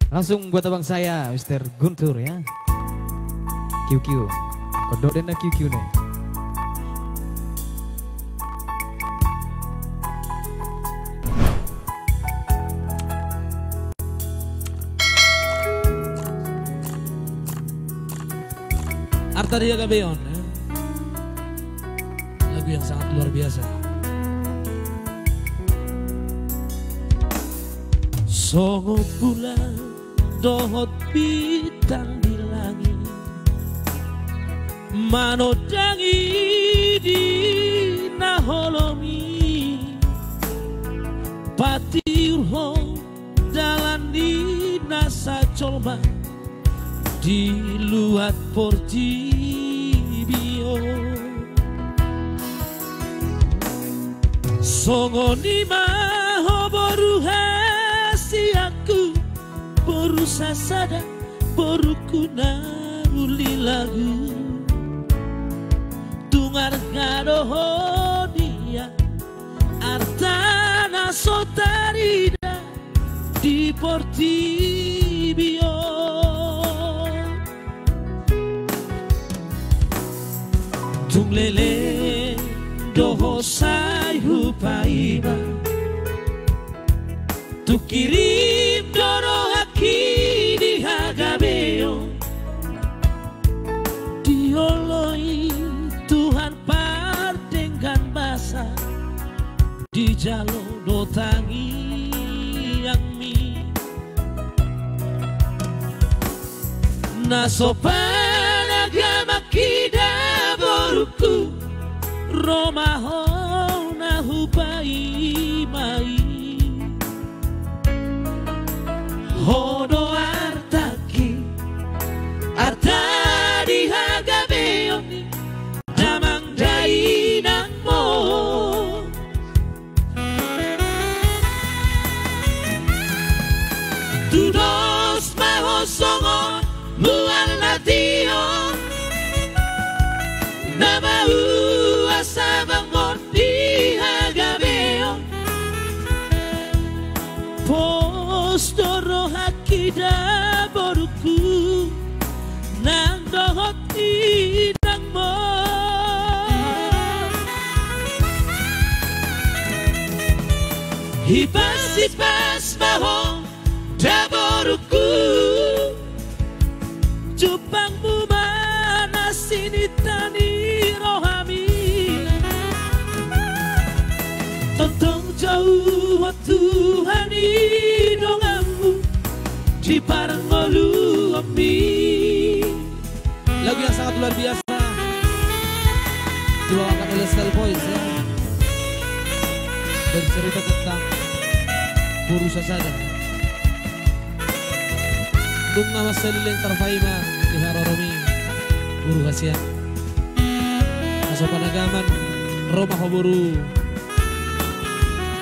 Langsung buat abang saya, Mr. Guntur ya. QQ. Kodok dan QQ nih. Artaria Gabeon ya. Lagu yang sangat luar biasa. Songo bulan dohot bintang di langit, manodangi di naholomi, patiurho dalan di nasa colma, di luat portibio. Songo nima hoboru hasi aku, boru sasada boru kuna uli lagu, tungar ngadoho dia artana sotarida di portibio. Tunglele doho sai hupaiba, tu kirim doro haki di hagabeo, dioloi Tuhan pardengan basa di jalo dotangi yang mi nasopan agama kida boruku romaho nahubai mai hodo artaki arta di hagabeoni damang dainang mo tudos mahosongo mual natio nama asabang di hagabeo postoro hakida boruku nang dohot inang mo hipas maho da boruku jupangmu mana sinitani rohami tentang jauh Tuhan idongamu di parangolu api. Lagu yang sangat luar biasa dibawakan oleh Style Boys ya, bercerita tentang Boru Sasada Dung nama selileng terfaima di haroromi Boru Hasia Asopan agaman Roma Hoboru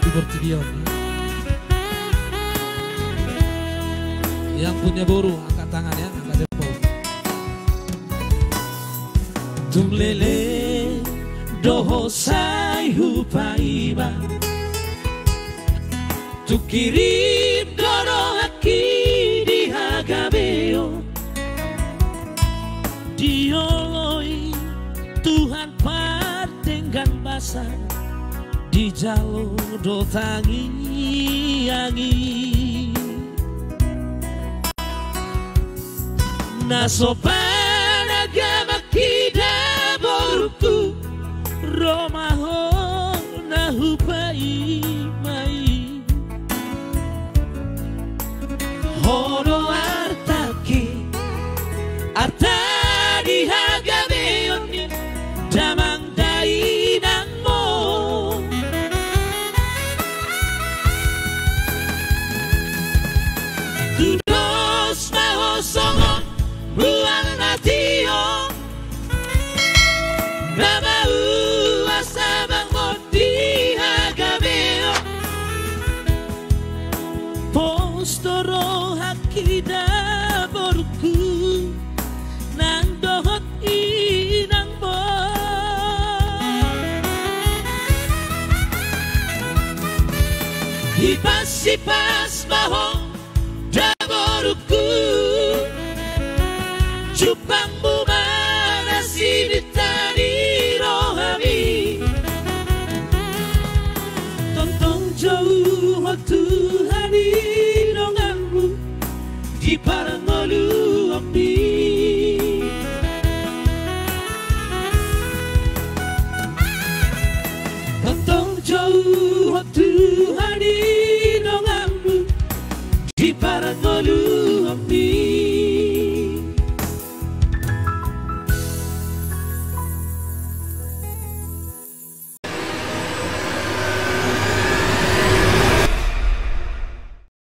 di Portibion. Yang punya boru angkat tangan ya, angkat jempol. Tunglele doho sai hupaiba, tu kirim doro haki di hagabeo, dioloi Tuhan pardengan basa di jalur dotangi angin nasopan agama kida boruku romaho nahubai mai hono artaki arta di hagabeoni damang dainang mo tudos mahosongo buang natio nama asabang moti hagabeo postoro hakida boruku nang dohot inang mo hipas maho da boruku untukku. Jumpamu masih di tadi rohani. Tonton jauh waktu hari denganmu di padang lalu.